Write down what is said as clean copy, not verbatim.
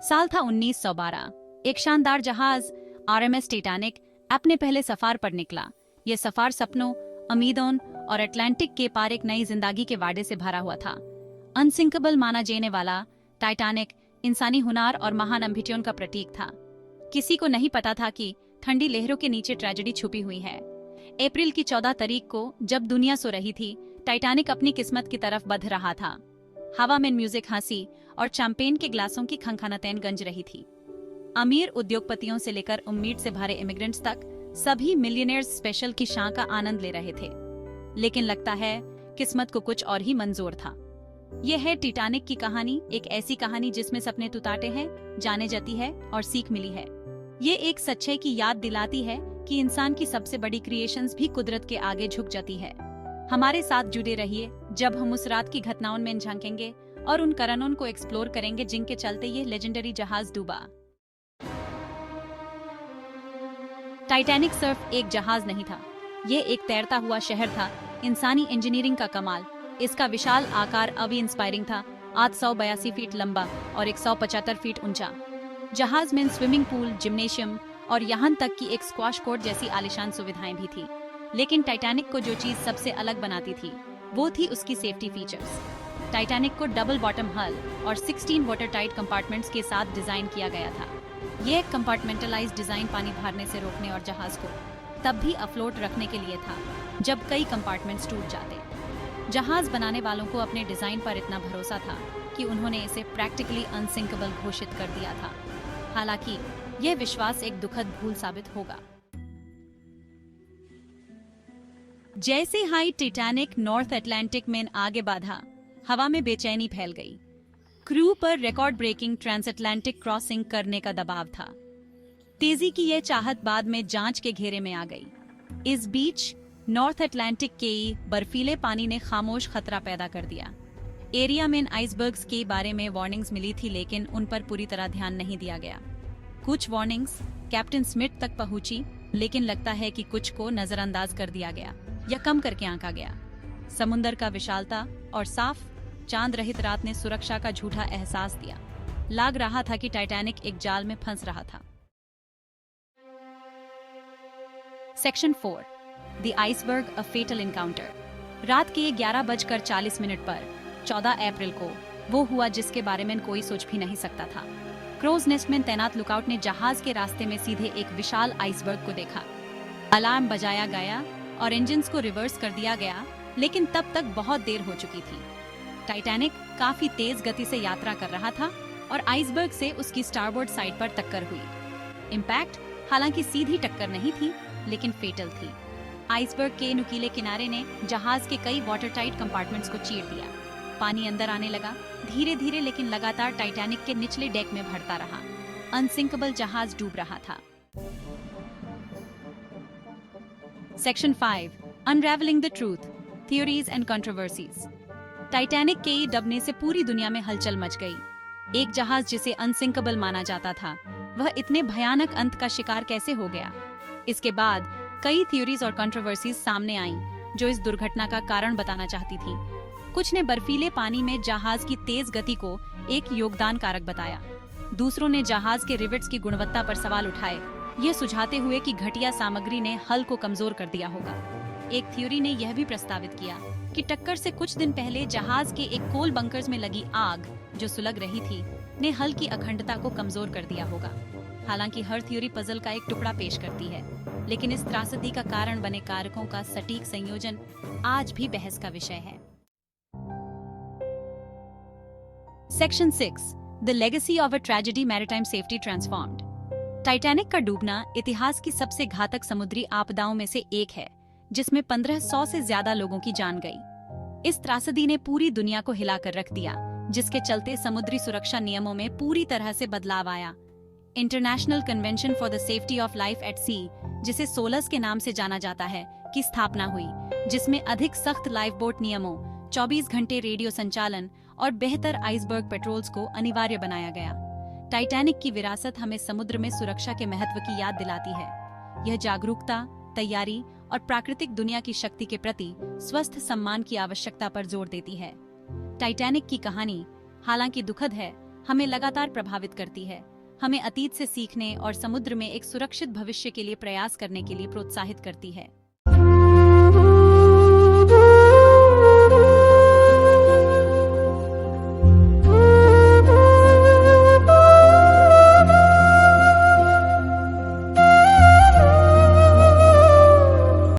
साल था 1912। एक शानदार जहाज आरएमएस टाइटैनिक अपने पहले सफर पर निकला। यह सफर सपनों, उम्मीदों और अटलांटिक के पार एक नई जिंदगी के वादे से भरा हुआ था। अनसिंकेबल माना जाने वाला टाइटैनिक इंसानी हुनर और महान अम्बिटियों का प्रतीक था। किसी को नहीं पता था कि ठंडी लहरों के नीचे ट्रेजेडी छुपी हुई है। अप्रैल की 14 तारीख को जब दुनिया सो रही थी, टाइटैनिक अपनी किस्मत की तरफ बढ़ रहा था। हवा में म्यूजिक, हंसी और शैंपेन के ग्लासों की खनखनाहट गंज रही थी। अमीर उद्योगपतियों से लेकर उम्मीद से भरे इमिग्रेंट्स तक सभी मिलियनेयर्स स्पेशल की शान का आनंद ले रहे थे। लेकिन लगता है किस्मत को कुछ और ही मंजूर था। यह है टाइटैनिक की कहानी, एक ऐसी कहानी जिसमें सपने टूटे हैं, जाने जाती है और सीख मिली है। ये एक सच्चाई की याद दिलाती है कि इंसान की सबसे बड़ी क्रिएशंस भी कुदरत के आगे झुक जाती है। हमारे साथ जुड़े रहिए जब हम उस रात की घटनाओं में झांकेंगे और उन कारणों को एक्सप्लोर करेंगे जिनके चलते ये लेजेंडरी जहाज डूबा। टाइटैनिक सिर्फ एक जहाज नहीं था, ये एक तैरता हुआ शहर था। इंसानी इंजीनियरिंग का कमाल। इसका विशाल आकार अभी इंस्पायरिंग था। 882 फीट लंबा और 175 फीट ऊंचा। जहाज में स्विमिंग पूल, जिम्नेशियम और यहाँ तक कि एक स्क्वाश कोर्ट जैसी आलीशान सुविधाएं भी थी। लेकिन टाइटैनिक को जो चीज सबसे अलग बनाती थी वो थी उसकी सेफ्टी फीचर्स। टाइटैनिक को डबल बॉटम हल और 16 वाटर टाइट कंपार्टमेंट्स के साथ डिजाइन किया गया था। यह कंपार्टमेंटलाइज्ड डिजाइन पानी भरने से रोकने और जहाज को तब भी अफ्लोट रखने के लिए था जब कई कंपार्टमेंट्स टूट जाते। जहाज बनाने वालों को अपने डिजाइन पर इतना भरोसा था कि उन्होंने इसे प्रैक्टिकली अनसिंकेबल घोषित कर दिया था। हालांकि यह विश्वास एक दुखद भूल साबित होगा। जैसे ही टाइटैनिक नॉर्थ अटलांटिक में आगे बढ़ा, हवा में बेचैनी फैल गई। क्रू पर रिकॉर्ड ब्रेकिंग ट्रांसअटलांटिक क्रॉसिंग करने का दबाव था। तेजी की यह चाहत बाद में जांच के घेरे में आ गई। इस बीच नॉर्थ अटलांटिक के बर्फीले पानी ने खामोश खतरा पैदा कर दिया। एरिया में आइसबर्ग्स के बारे में वार्निंग्स मिली थी, लेकिन उन पर पूरी तरह ध्यान नहीं दिया गया। कुछ वार्निंग्स कैप्टन स्मिथ तक पहुंची, लेकिन लगता है कि कुछ को नजरअंदाज कर दिया गया या कम करके आंका गया। समुद्र का विशालता और साफ चांद रहित रात ने सुरक्षा का झूठा एहसास दिया। लग रहा था कि टाइटैनिक एक जाल में फंस रहा था। Section 4, the iceberg, a fatal encounter. रात के 11:40 पर 14 अप्रैल को वो हुआ जिसके बारे में कोई सोच भी नहीं सकता था। क्रोज नेस्ट में तैनात लुकआउट ने जहाज के रास्ते में सीधे एक विशाल आइसबर्ग को देखा। अलार्म बजाया गया और इंजन्स को रिवर्स कर दिया गया, लेकिन तब तक बहुत देर हो चुकी थी। टाइटैनिक काफी तेज गति से यात्रा कर रहा था और आइसबर्ग से उसकी स्टारबोर्ड साइड पर टक्कर हुई। इम्पैक्ट हालांकि सीधी टक्कर नहीं थी, लेकिन फेटल थी। आइसबर्ग के नुकीले किनारे ने जहाज के कई वाटर टाइट कंपार्टमेंट्स को चीर दिया। पानी अंदर आने लगा, धीरे धीरे लेकिन लगातार टाइटैनिक के निचले डेक में भरता रहा। अनसिंकेबल जहाज डूब रहा था। Section 5, unravelling the truth, theories and controversies. Titanic के डूबने से पूरी दुनिया में हलचल मच गई। एक जहाज जिसे अनसिंकेबल माना जाता था, वह इतने भयानक अंत का शिकार कैसे हो गया? इसके बाद कई थ्योरीज और कंट्रोवर्सीज सामने आईं, जो इस दुर्घटना का कारण बताना चाहती थी। कुछ ने बर्फीले पानी में जहाज की तेज गति को एक योगदान कारक बताया। दूसरों ने जहाज के रिवेट्स की गुणवत्ता पर सवाल उठाए, ये सुझाते हुए कि घटिया सामग्री ने हल को कमजोर कर दिया होगा। एक थ्योरी ने यह भी प्रस्तावित किया कि टक्कर से कुछ दिन पहले जहाज के एक कोल बंकर्स में लगी आग, जो सुलग रही थी, ने हल की अखंडता को कमजोर कर दिया होगा। हालांकि हर थ्योरी पजल का एक टुकड़ा पेश करती है, लेकिन इस त्रासदी का कारण बने कारकों का सटीक संयोजन आज भी बहस का विषय है। Section 6, the legacy of a tragedy, maritime safety transformed. Titanic का डूबना इतिहास की सबसे घातक समुद्री आपदाओं में से एक है, जिसमें 1500 से ज्यादा लोगों की जान गई। इस त्रासदी ने पूरी दुनिया को हिलाकर रख दिया, जिसके चलते समुद्री सुरक्षा नियमों में पूरी तरह से बदलाव आया। International Convention for the Safety of Life at Sea, जिसे सोलस के नाम से जाना जाता है, की स्थापना हुई, जिसमें अधिक सख्त लाइफ बोट नियमों, 24 घंटे रेडियो संचालन और बेहतर आइसबर्ग पेट्रोल्स को अनिवार्य बनाया गया। टाइटैनिक की विरासत हमें समुद्र में सुरक्षा के महत्व की याद दिलाती है। यह जागरूकता, तैयारी और प्राकृतिक दुनिया की शक्ति के प्रति स्वस्थ सम्मान की आवश्यकता पर जोर देती है। टाइटैनिक की कहानी हालांकि दुखद है, हमें लगातार प्रभावित करती है, हमें अतीत से सीखने और समुद्र में एक सुरक्षित भविष्य के लिए प्रयास करने के लिए प्रोत्साहित करती है।